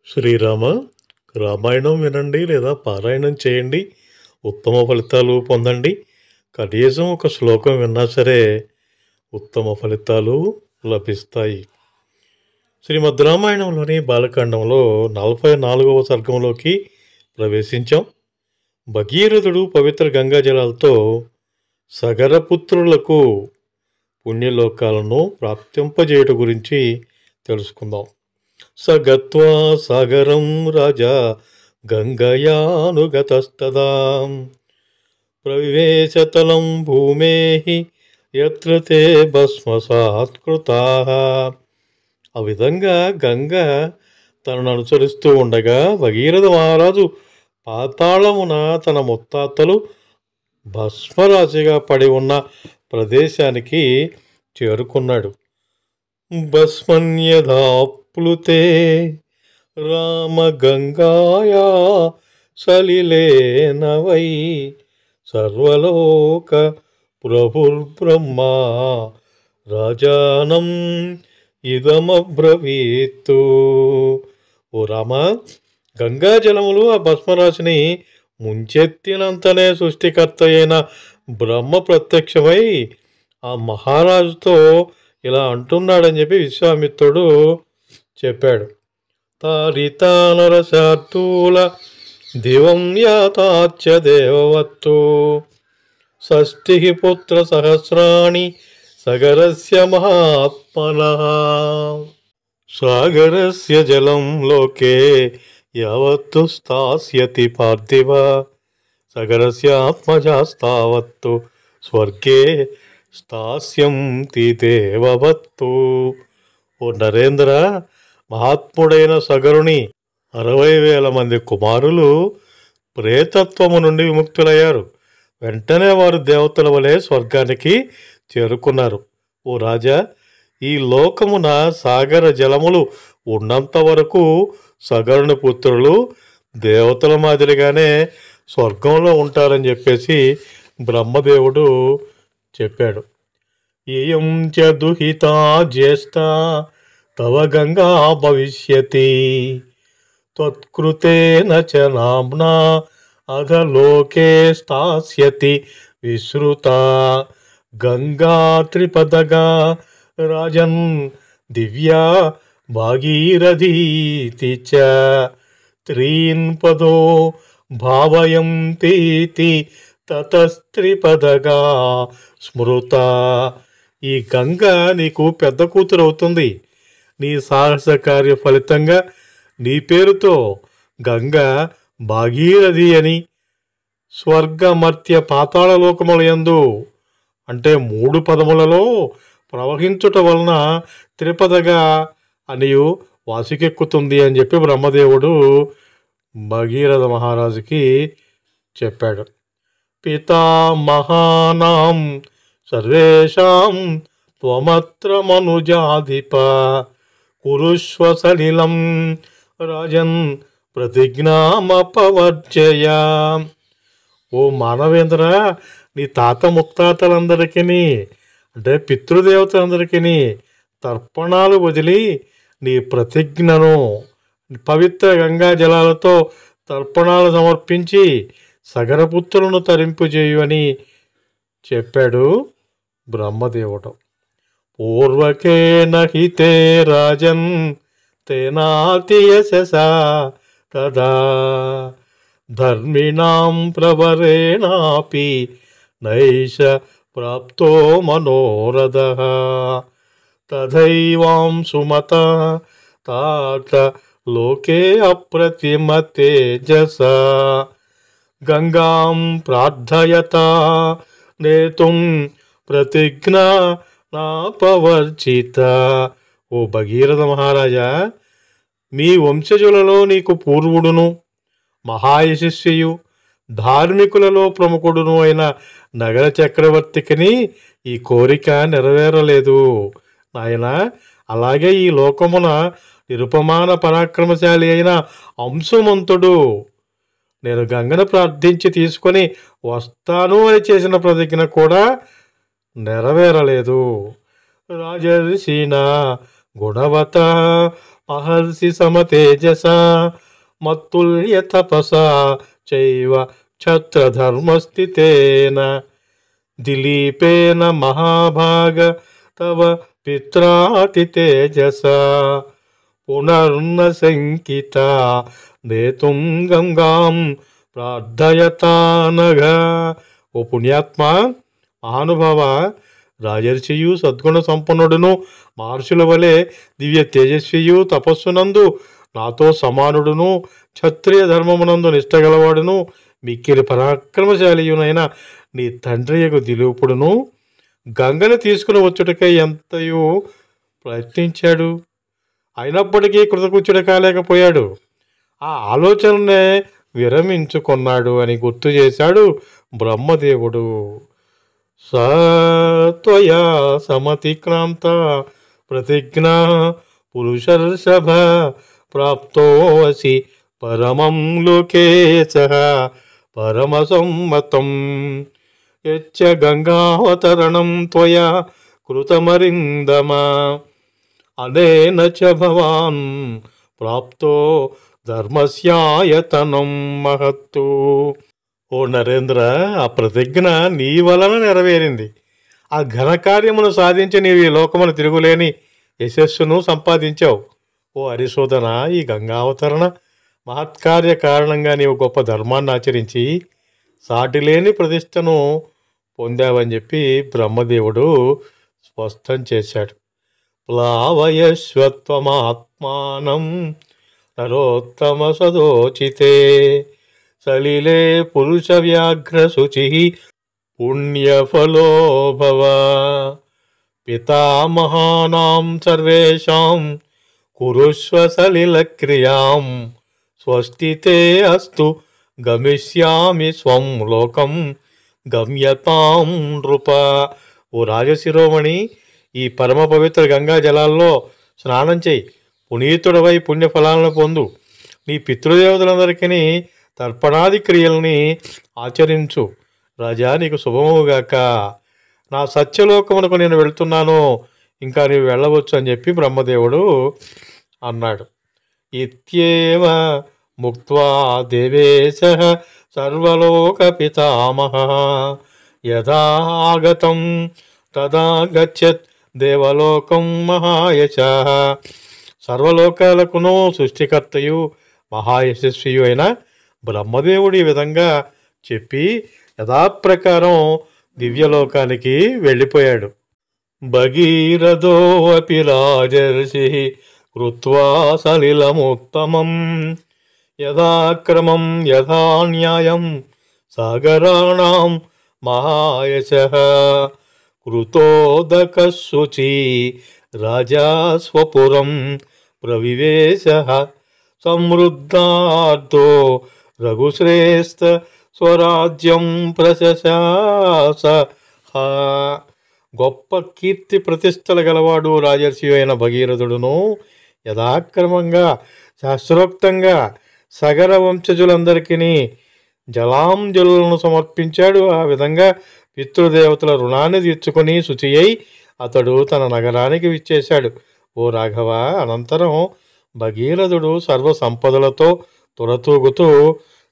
శ్రీరామ రామాయణం వినండి లేదా పారాయణం చేయండి. ఉత్తమ ఫలితాలు పొందండి. కనీసం ఒక శ్లోకం విన్నా సరే ఉత్తమ ఫలితాలు లభిస్తాయి. శ్రీమద్ రామాయణంలోని బాలకాండంలో 44వ సర్గంలోకి ప్రవేశించాం. భగీరథుడు పవిత్ర గంగాజలాలతో సగరపుత్రులకు పుణ్యలోకాలను ప్రాప్తింపజేయట గురించి తెలుసుకుందాం. సగత్వా సాగరం రాజా గంగయానుగతస్తదా ప్రవివేశతలం భూమేహి యత్ర తే భస్మసాత్కృతాః. ఆ విధంగా గంగ తనను అనుసరిస్తూ ఉండగా భగీరథ మహారాజు పాతాళమున తన ముత్తాతలు భస్మరాశిగా పడి ఉన్న ప్రదేశానికి చేరుకున్నాడు. భస్మన్యధాప్లుతే రామగంగాయా సలిలేన వై సర్వలోక ప్రభుర్బ్రహ్మా రాజానం ఇదమబ్రవీత్తు. ఓ రామ, గంగాజలములు ఆ భస్మరాశిని ముంచెత్తినంతనే సృష్టికర్త అయిన బ్రహ్మ ప్రత్యక్షమై ఆ మహారాజుతో ఇలా అంటున్నాడని చెప్పి విశ్వామిత్రుడు చెప్పాడు. తారితానరశార్దూల దివం యాతాచ్య దేవవత్తు షష్ఠి పుత్ర సహస్రాణి సగరస్య మహాత్మనః. సాగరస్య జలం లోకే యావత్తు స్థాస్యతి పార్థివ సగరస్య ఆత్మజాస్తావత్తు స్వర్గే స్థాస్యంతి దేవవత్తు. ఓ నరేంద్ర, మహాత్ముడైన సగరుని 60,000 మంది కుమారులు ప్రేతత్వము నుండి విముక్తులయ్యారు. వెంటనే వారు దేవతల వలె స్వర్గానికి చేరుకున్నారు. ఓ రాజా, ఈ లోకమున సాగర జలములు ఉన్నంత వరకు సగరుని పుత్రులు దేవతల మాదిరిగానే స్వర్గంలో ఉంటారని చెప్పేసి బ్రహ్మదేవుడు చెప్పాడు. ఇయం చ దుహితా జ్యేష్ఠ తవ గంగా భవిష్యతి త్వత్కృతేన చ నామ్నా అధలోకే స్థాస్యతి విశ్రుత గంగా త్రిపదగా రాజన్ దివ్యా భాగీరథీతి చ త్రీన్ పదో భావయంతీతి తతస్త్రిపదగా స్మృత. ఈ గంగ నీకు పెద్ద కూతురు అవుతుంది. నీ సాహస కార్య ఫలితంగా నీ పేరుతో గంగ భాగీరథి అని స్వర్గమర్త్య పాతాళ లోకములయందు అంటే 3 పదములలో ప్రవహించుట వలన త్రిపదగా అనియు వాసికెక్కుతుంది అని చెప్పి బ్రహ్మదేవుడు భగీరథ మహారాజుకి చెప్పాడు. పితామహానాం సర్వేషాం త్వమత్ర మనుజాధిప కురుష్వ సలిలం రాజన్ ప్రతిజ్ఞామపవర్జయ. ఓ మానవేంద్ర, నీ తాత ముత్తాతలందరికీ అంటే పితృదేవతలందరికీ తర్పణాలు వదిలి నీ ప్రతిజ్ఞను పవిత్ర గంగా జలాలతో తర్పణాలు సమర్పించి సగరపుత్రులను తరింపుజేయు అని చెప్పాడు బ్రహ్మదేవుడు. పూర్వకేన హితే రాజన్ తేనాతి యశసా తదా ధర్మిణాం ప్రవరేణాపి నైష ప్రాప్తో మనోరథః తథైవాం సుమత తాత లోకే అప్రతిమ తేజస గంగాం ప్రార్థయత నేతుం ప్రతిజ్ఞ నాపవర్జిత. ఓ భగీరథ మహారాజా, మీ వంశజులలో నీకు పూర్వుడును మహాయశస్వియు ధార్మికులలో ప్రముఖుడును అయిన నగర చక్రవర్తికిని ఈ కోరిక నెరవేరలేదు నాయన. అలాగే ఈ లోకమున నిరుపమాన పరాక్రమశాలి అయిన అంశుమంతుడు నేను గంగను ప్రార్థించి తీసుకొని వస్తాను అని చేసిన ప్రతిజ్ఞ కూడా నెరవేరలేదు. రాజర్షిణ గుణవత మహర్షి సమతేజస మత్తుల్య తపసా చైవ క్షత్రధర్మస్థితేన దిలీపేన మహాభాగ తవ పిత్రాతి తేజస పునర్న శంకిత నేతుం గంగాం ప్రార్థయతానగా. ఓ పుణ్యాత్మ, మహానుభావ, రాజర్షియు సద్గుణ సంపన్నుడును మహర్షుల వలె దివ్య తేజస్వియు తపస్సునందు నాతో సమానుడును క్షత్రియ ధర్మమునందు నిష్టగలవాడును మిక్కిలి పరాక్రమశాలియునైన నీ తండ్రియకు దిలీపుడును గంగను తీసుకుని వచ్చుటకై ఎంతయో ప్రయత్నించాడు. అయినప్పటికీ కృతకృత్యుడు కాలేకపోయాడు. ఆ ఆలోచననే విరమించుకున్నాడు అని గుర్తు చేశాడు బ్రహ్మదేవుడు. సత్వయా సమతిక్రాంత ప్రతిజ్ఞా పురుషర్షభ ప్రాప్తోసి పరమం లోకేశ పరమసమ్మతం యచ్చ గంగావతరణం త్వయా కృతమరిందమ అనేన చ భవాన్ ప్రాప్తో ధర్మస్యాయతనం మహత్తు. ఓ నరేంద్ర, ఆ ప్రతిజ్ఞ నీ వలన నెరవేరింది. ఆ ఘనకార్యమును సాధించి నీవు ఈ లోకమును తిరుగులేని యశస్సును సంపాదించావు. ఓ హరిశోధన, ఈ గంగావతరణ మహత్కార్య కారణంగా నీవు గొప్ప ధర్మాన్ని ఆచరించి సాటిలేని ప్రతిష్టను పొందావని చెప్పి బ్రహ్మదేవుడు స్పష్టం చేశాడు. ప్లావయశ్వత్వమాత్మానం నరోత్తమ సదోచితే సలిలే పురుష వ్యాఘ్ర శుచి పుణ్యఫలో భవ పితామహానాం సర్వేషాం కురుష్వ సలిల క్రియాం స్వస్తితే అస్తు గమిష్యామి స్వం లోకం గమ్యతాం నృప. ఓ రాజశిరోమణి, ఈ పరమ పవిత్ర గంగా జలాల్లో స్నానం చేయి, పునీతుడవై పుణ్యఫలాలను పొందు. నీ పితృదేవతలందరికీ తర్పణాది క్రియల్ని ఆచరించు. రాజా, నీకు శుభముగాక. నా సత్యలోకమునకు నేను వెళ్తున్నాను, ఇంకా నీవు వెళ్ళవచ్చు అని చెప్పి బ్రహ్మదేవుడు అన్నాడు. ఇత్యేవ ముక్త్వా దేవేశ సర్వలోక పితామహ యథా ఆగతం తదా గచ్చత్ దేవలోకం మహాయశ. సర్వలోకాలకును సృష్టికర్తయు మహాయశస్వియు అయిన బ్రహ్మదేవుడు ఈ విధంగా చెప్పి యథాప్రకారం దివ్యలోకానికి వెళ్ళిపోయాడు. భగీరథో అపి రాజర్షి కృత్వా సలిలముత్తమం యథాక్రమం యథా న్యాయం సాగరాణాం మహాయశః కృతోదకశుచి రాజా స్వపురం ప్రవివేశః సమృద్ధార్థో రఘుశ్రేష్ఠ స్వరాజ్యం ప్రశశాస. గొప్ప కీర్తి ప్రతిష్టలు గలవాడు రాజర్షి అయిన భగీరథుడును యథాక్రమంగా శాస్త్రోక్తంగా సగర వంశజులందరికీ జలాంజలులను సమర్పించాడు. ఆ విధంగా పితృదేవతల రుణాన్ని తీర్చుకొని శుచి అయి అతడు తన నగరానికి విచ్చేశాడు. ఓ రాఘవ, అనంతరం భగీరథుడు సర్వ సంపదలతో తురతూగుతూ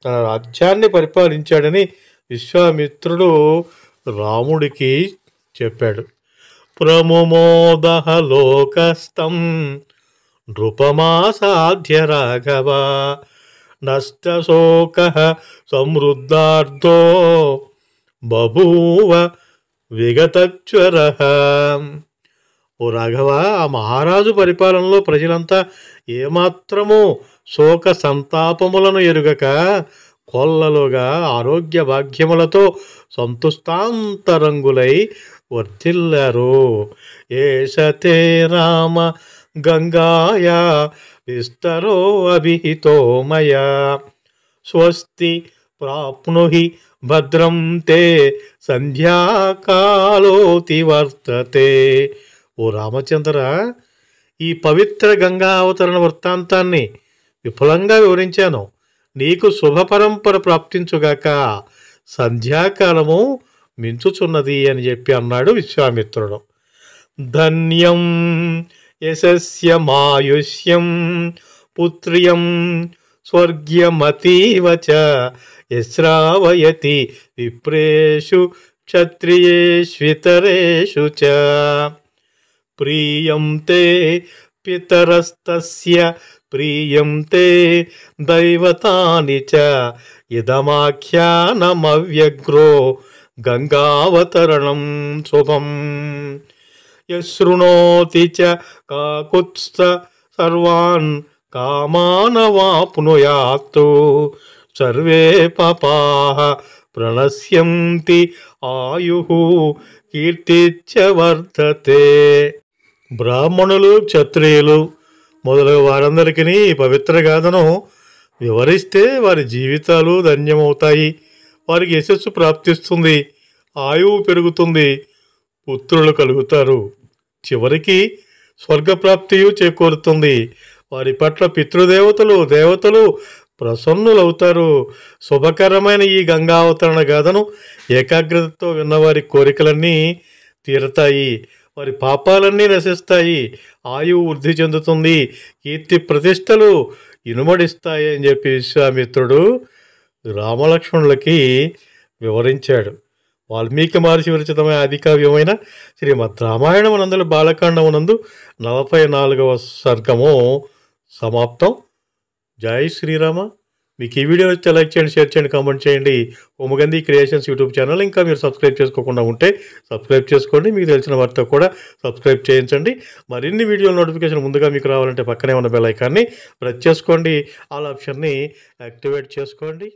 తన రాజ్యాన్ని పరిపాలించాడని విశ్వామిత్రుడు రాముడికి చెప్పాడు. ప్రముమోదః లోకస్థం నృపమాసాధ్య రాఘవ నష్టశోకః సమృద్ధార్థో బభూవ విగతజ్వరః. ఓ రాఘవ, ఆ మహారాజు పరిపాలనలో ప్రజలంతా ఏమాత్రమూ శోక సంతాపములను ఎరుగక కొల్లలుగా ఆరోగ్య భాగ్యములతో సంతుష్టాంతరంగులై వర్ధిల్లారు. ఏషతే రామ గంగాయా విస్తరో అభిహితో మయా స్వస్తి ప్రాప్నుహి భద్రం తే సంధ్యాకాలోతి వర్తతే. ఓ రామచంద్ర, ఈ పవిత్ర గంగా అవతరణ వృత్తాంతాన్ని విపులంగా వివరించాను. నీకు శుభ పరంపర ప్రాప్తించుగాక. సంధ్యాకాలము మించుచున్నది అని చెప్పి అన్నాడు విశ్వామిత్రుడు. ధన్యం యశస్యమాయుష్యం పుత్ర్యం స్వర్గ్యమతీవ చ యశ్రావయతి విప్రేషు క్షత్రియేష్వితరేషు చ ప్రియం తే పితరస్తస్య ప్రియం తే దైవతాని చ ఇదమాఖ్యానమవ్యగ్రో గంగావతరణం శుభం యశృణోతి చ కాకుత్స్థ సర్వాన్ కామానవాప్నుయాత్తు సర్వే పాపాః ప్రణశ్యంతి ఆయుః కీర్తిచ్చ వర్ధతే. బ్రాహ్మణులు క్షత్రియులు మొదలగు వారందరికీ ఈ పవిత్ర గాథను వివరిస్తే వారి జీవితాలు ధన్యమవుతాయి, వారికి యశస్సు ప్రాప్తిస్తుంది, ఆయువు పెరుగుతుంది, పుత్రులు కలుగుతారు, చివరికి స్వర్గప్రాప్తియు చేకూరుతుంది. వారి పట్ల పితృదేవతలు దేవతలు ప్రసన్నులవుతారు. శుభకరమైన ఈ గంగావతరణ గాథను ఏకాగ్రతతో విన్నవారి కోరికలన్నీ తీరతాయి, వారి పాపాలన్నీ నశిస్తాయి, ఆయువు వృద్ధి చెందుతుంది, కీర్తి ప్రతిష్టలు ఇనుమడిస్తాయి అని చెప్పి విశ్వామిత్రుడు రామలక్ష్మణులకి వివరించాడు. వాల్మీకి మహర్షి విరచితమైన ఆదికావ్యమైన శ్రీమద్ రామాయణమునందు బాలకాండమునందు 44వ సర్గము సమాప్తం. జై శ్రీరామ. మీకు ఈ వీడియో నచ్చితే లైక్ చేయండి, షేర్ చేయండి, కామెంట్ చేయండి. ఓమగంధి క్రియేషన్స్ యూట్యూబ్ ఛానల్ ఇంకా మీరు సబ్స్క్రైబ్ చేసుకోకుండా ఉంటే సబ్స్క్రైబ్ చేసుకోండి. మీకు తెలిసిన వారితో కూడా సబ్స్క్రైబ్ చేయించండి. మరిన్ని వీడియోల నోటిఫికేషన్ ముందుగా మీకు రావాలంటే పక్కనే ఉన్న బెల్ ఐకాన్ని ప్రెస్ చేసుకోండి, ఆల్ ఆప్షన్ని యాక్టివేట్ చేసుకోండి.